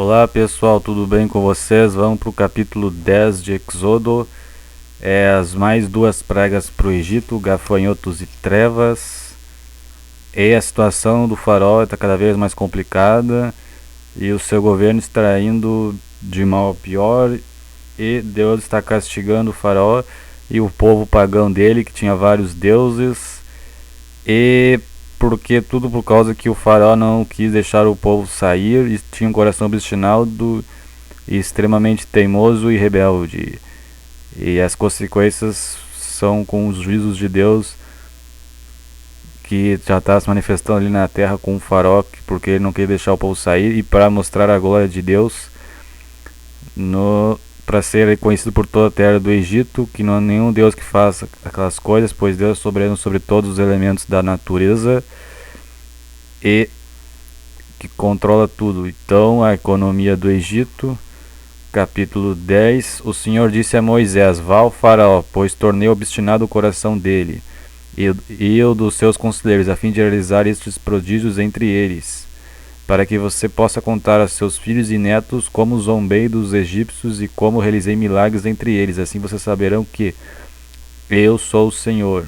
Olá pessoal, tudo bem com vocês? Vamos para o capítulo 10 de Êxodo. As mais duas pragas para o Egito, gafanhotos e trevas. E a situação do faraó está cada vez mais complicada e o seu governo está indo de mal a pior. E Deus está castigando o faraó e o povo pagão dele, que tinha vários deuses. E porque tudo por causa que o faraó não quis deixar o povo sair e tinha um coração obstinado e extremamente teimoso e rebelde. E as consequências são com os juízos de Deus que já está se manifestando ali na terra com o faraó, porque ele não queria deixar o povo sair e para mostrar a glória de Deus para ser reconhecido por toda a terra do Egito, que não há nenhum Deus que faça aquelas coisas, pois Deus é soberano sobre todos os elementos da natureza e que controla tudo. Então, a economia do Egito, capítulo 10. O Senhor disse a Moisés: vá ao faraó, pois tornei obstinado o coração dele e o dos seus conselheiros, a fim de realizar estes prodígios entre eles, para que você possa contar a seus filhos e netos como zombei dos egípcios e como realizei milagres entre eles. Assim vocês saberão que eu sou o Senhor.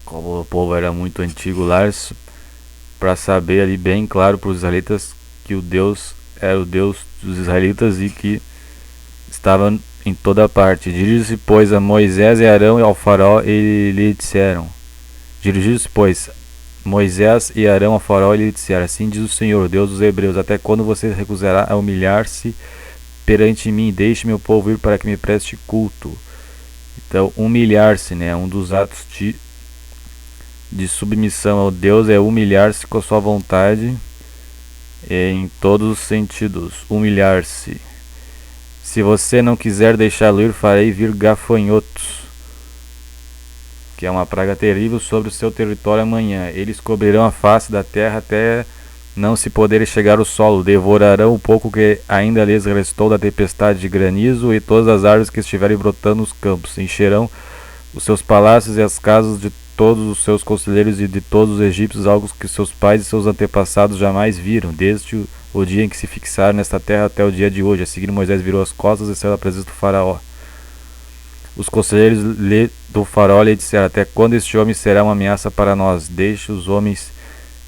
Como o povo era muito antigo lá, para saber ali bem claro para os israelitas que o Deus era o Deus dos israelitas e que estava em toda parte. Dirigiu-se, pois, a Moisés e Arão e ao faraó e lhe disseram: Dirigiu-se, pois, Moisés e Arão ao faraó e lhe disseram: assim diz o Senhor, Deus dos hebreus, até quando você recusará a humilhar-se perante mim? Deixe meu povo ir para que me preste culto. Então, humilhar-se, né, um dos atos de submissão ao Deus é humilhar-se com a sua vontade em todos os sentidos. Humilhar-se. Se você não quiser deixá-lo ir, farei vir gafanhotos, que é uma praga terrível, sobre o seu território amanhã. Eles cobrirão a face da terra até não se poderem chegar ao solo. Devorarão o pouco que ainda lhes restou da tempestade de granizo e todas as árvores que estiverem brotando nos campos. Encherão os seus palácios e as casas de todos os seus conselheiros e de todos os egípcios, algo que seus pais e seus antepassados jamais viram, desde o dia em que se fixaram nesta terra até o dia de hoje. A seguir, Moisés virou as costas e saiu da presença do faraó. Os conselheiros do faraó lhe disseram: até quando este homem será uma ameaça para nós? Deixe os homens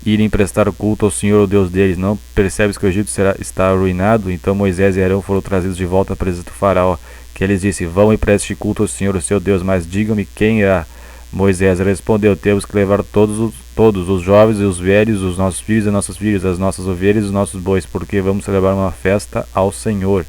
irem prestar culto ao Senhor, o Deus deles. Não percebes que o Egito está arruinado? Então Moisés e Arão foram trazidos de volta à presença do faraó, que lhes disse: vão e preste culto ao Senhor, o seu Deus, mas digam-me quem é. Moisés respondeu: temos que levar todos os jovens e os velhos, os nossos filhos e nossas filhas, as nossas ovelhas e os nossos bois, porque vamos celebrar uma festa ao Senhor.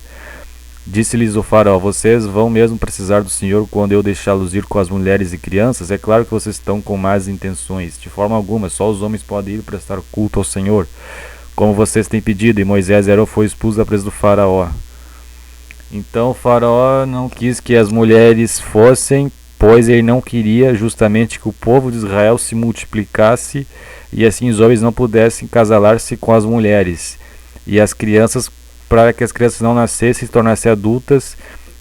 Disse-lhes o faraó: vocês vão mesmo precisar do Senhor quando eu deixá-los ir com as mulheres e crianças? É claro que vocês estão com más intenções. De forma alguma, só os homens podem ir prestar culto ao Senhor, como vocês têm pedido. E Moisés e Arão foram expulsos da presença do faraó. Então o faraó não quis que as mulheres fossem, pois ele não queria justamente que o povo de Israel se multiplicasse e assim os homens não pudessem casalar-se com as mulheres e as crianças, para que as crianças não nascessem e se tornassem adultas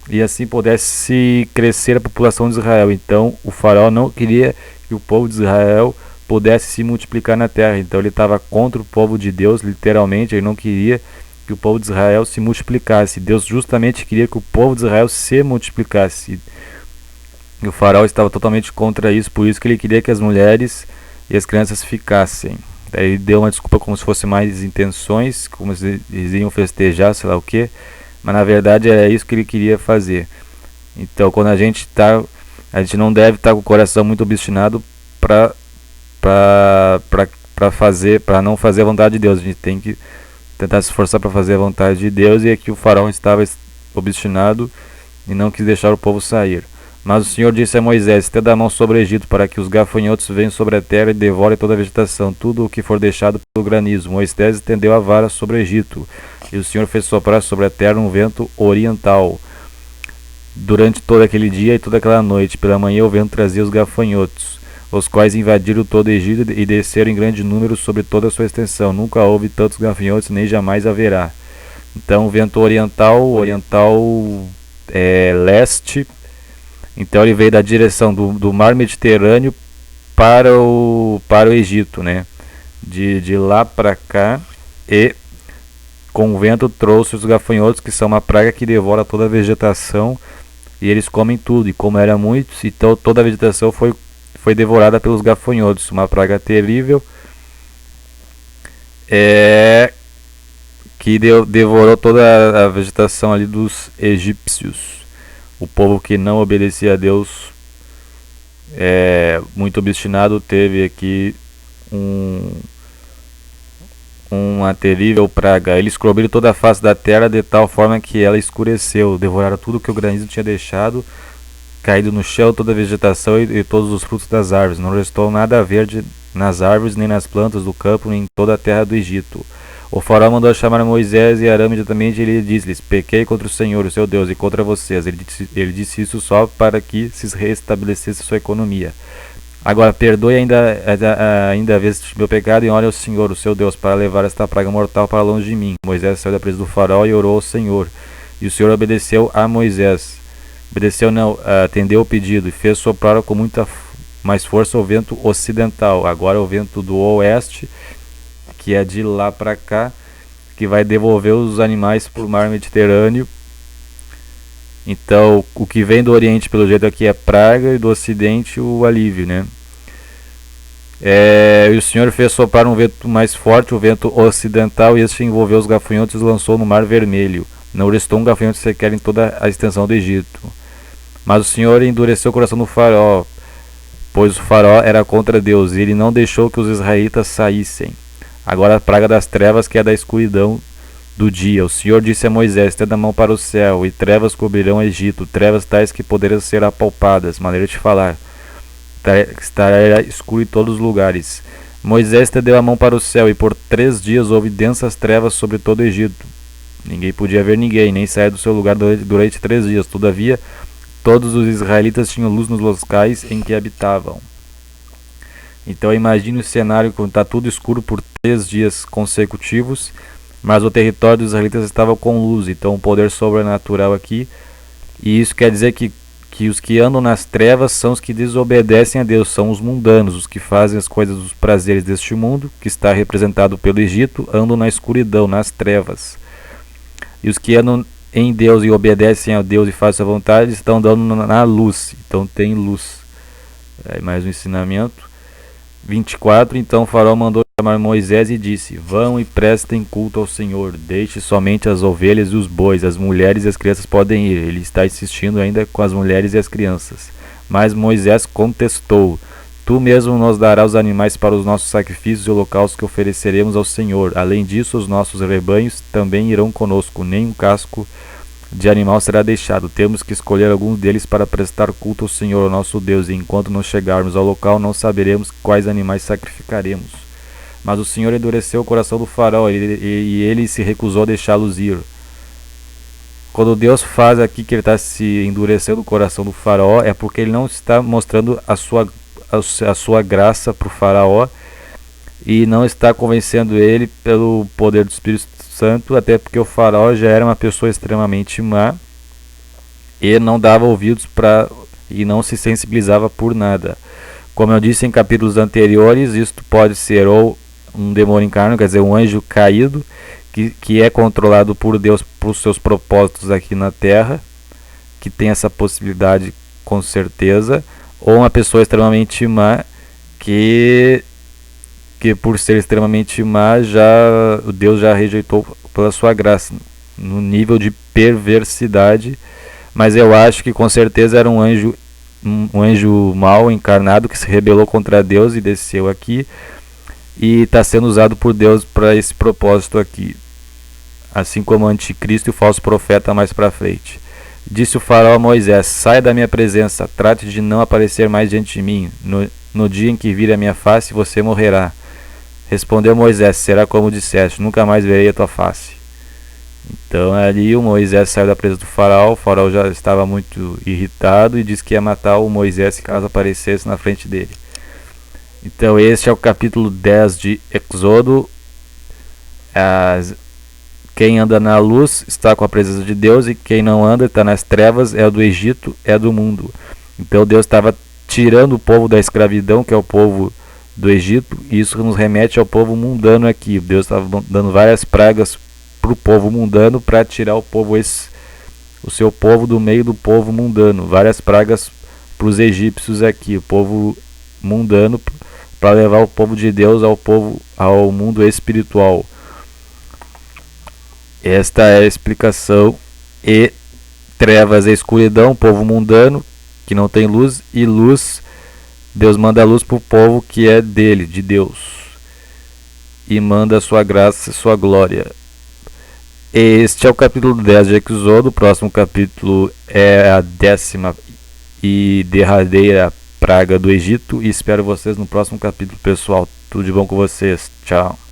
e assim pudesse crescer a população de Israel. Então o faraó não queria que o povo de Israel pudesse se multiplicar na terra, então ele estava contra o povo de Deus, literalmente. Ele não queria que o povo de Israel se multiplicasse. Deus justamente queria que o povo de Israel se multiplicasse. E o faraó estava totalmente contra isso, por isso que ele queria que as mulheres e as crianças ficassem. Daí ele deu uma desculpa como se fosse mais intenções, como se eles iam festejar, sei lá o que, mas na verdade era isso que ele queria fazer. Então quando a gente não deve estar com o coração muito obstinado para não fazer a vontade de Deus. A gente tem que tentar se esforçar para fazer a vontade de Deus, e aqui o faraó estava obstinado e não quis deixar o povo sair. Mas o Senhor disse a Moisés: estenda a mão sobre o Egito, para que os gafanhotos venham sobre a terra e devorem toda a vegetação, tudo o que for deixado pelo granizo. Moisés estendeu a vara sobre o Egito, e o Senhor fez soprar sobre a terra um vento oriental durante todo aquele dia e toda aquela noite. Pela manhã o vento trazia os gafanhotos, os quais invadiram todo o Egito e desceram em grande número sobre toda a sua extensão. Nunca houve tantos gafanhotos, nem jamais haverá. Então o vento oriental é leste. Então ele veio da direção do mar Mediterrâneo para o Egito, né? De lá para cá, e com o vento trouxe os gafanhotos, que são uma praga que devora toda a vegetação, e eles comem tudo, e como era muitos, então toda a vegetação foi devorada pelos gafanhotos, uma praga terrível, que devorou toda a vegetação ali dos egípcios. O povo que não obedecia a Deus, muito obstinado, teve aqui uma terrível praga. Eles cobriram toda a face da terra de tal forma que ela escureceu, devoraram tudo que o granizo tinha deixado, caído no chão toda a vegetação e todos os frutos das árvores. Não restou nada verde nas árvores, nem nas plantas do campo, nem em toda a terra do Egito. O faraó mandou chamar Moisés e Arão imediatamente, e ele disse-lhes: pequei contra o Senhor, o seu Deus, e contra vocês. Ele disse isso só para que se restabelecesse sua economia. Agora perdoe ainda a vez de meu pecado, e olhe ao Senhor, o seu Deus, para levar esta praga mortal para longe de mim. Moisés saiu da presença do faraó e orou ao Senhor. E o Senhor obedeceu a Moisés. Atendeu o pedido e fez soprar com muita mais força o vento ocidental. Agora o vento do oeste, que é de lá para cá, que vai devolver os animais para o mar Mediterrâneo. Então, o que vem do Oriente, pelo jeito aqui, é praga, e do Ocidente o alívio, né? E o Senhor fez soprar um vento mais forte, o vento ocidental, e este envolveu os gafanhotos e os lançou no Mar Vermelho. Não restou um gafanhoto sequer em toda a extensão do Egito. Mas o Senhor endureceu o coração do faraó, pois o faraó era contra Deus, e ele não deixou que os israelitas saíssem. Agora a praga das trevas, que é da escuridão do dia. O Senhor disse a Moisés: estenda a mão para o céu, e trevas cobrirão o Egito, trevas tais que poderão ser apalpadas. Maneira de falar: estará escuro em todos os lugares. Moisés estendeu a mão para o céu, e por 3 dias houve densas trevas sobre todo o Egito. Ninguém podia ver ninguém, nem sair do seu lugar durante 3 dias. Todavia, todos os israelitas tinham luz nos locais em que habitavam. Então imagine o cenário quando está tudo escuro por 3 dias consecutivos, mas o território dos israelitas estava com luz. Então um poder sobrenatural aqui. E isso quer dizer que os que andam nas trevas são os que desobedecem a Deus, são os mundanos, os que fazem as coisas dos prazeres deste mundo, que está representado pelo Egito, andam na escuridão, nas trevas. E os que andam em Deus e obedecem a Deus e fazem sua vontade estão andando na luz. Então tem luz. Aí mais um ensinamento. 24. Então o faraó mandou chamar Moisés e disse: vão e prestem culto ao Senhor, deixe somente as ovelhas e os bois, as mulheres e as crianças podem ir. Ele está insistindo ainda com as mulheres e as crianças. Mas Moisés contestou: tu mesmo nos darás os animais para os nossos sacrifícios e holocaustos que ofereceremos ao Senhor. Além disso, os nossos rebanhos também irão conosco, nem um casco de animal será deixado. Temos que escolher alguns deles para prestar culto ao Senhor, nosso Deus, e enquanto não chegarmos ao local, não saberemos quais animais sacrificaremos. Mas o Senhor endureceu o coração do faraó, e ele se recusou a deixá-los ir. Quando Deus faz aqui que ele está se endurecendo o coração do faraó, é porque ele não está mostrando a sua graça para o faraó, e não está convencendo ele pelo poder do Espírito Santo, até porque o faraó já era uma pessoa extremamente má e não dava ouvidos e não se sensibilizava por nada. Como eu disse em capítulos anteriores, isto pode ser ou um demônio encarnado, quer dizer, um anjo caído, que é controlado por Deus para os seus propósitos aqui na Terra, que tem essa possibilidade com certeza, ou uma pessoa extremamente má que por ser extremamente má, Deus já rejeitou pela sua graça, no nível de perversidade. Mas eu acho que com certeza era um anjo mau encarnado que se rebelou contra Deus e desceu aqui, e está sendo usado por Deus para esse propósito aqui, assim como o anticristo e o falso profeta mais para frente. Disse o faraó a Moisés: saia da minha presença, trate de não aparecer mais diante de mim. No dia em que vir a minha face, você morrerá. Respondeu Moisés: será como disseste, nunca mais verei a tua face. Então ali o Moisés saiu da presença do faraó. O faraó já estava muito irritado e disse que ia matar o Moisés caso aparecesse na frente dele. Então este é o capítulo 10 de Êxodo. Quem anda na luz está com a presença de Deus, e quem não anda está nas trevas, é do Egito, é do mundo. Então Deus estava tirando o povo da escravidão, que é o povo do Egito, e isso nos remete ao povo mundano aqui. Deus estava dando várias pragas para o povo mundano, para tirar o seu povo do meio do povo mundano. Várias pragas para os egípcios aqui, o povo mundano, para levar o povo de Deus ao mundo espiritual. Esta é a explicação. E trevas é escuridão, povo mundano que não tem luz, e luz, Deus manda a luz para o povo que é dele, de Deus, e manda a sua graça e sua glória. Este é o capítulo 10 de Êxodo. O próximo capítulo é a 10ª e derradeira praga do Egito. E espero vocês no próximo capítulo, pessoal. Tudo de bom com vocês. Tchau.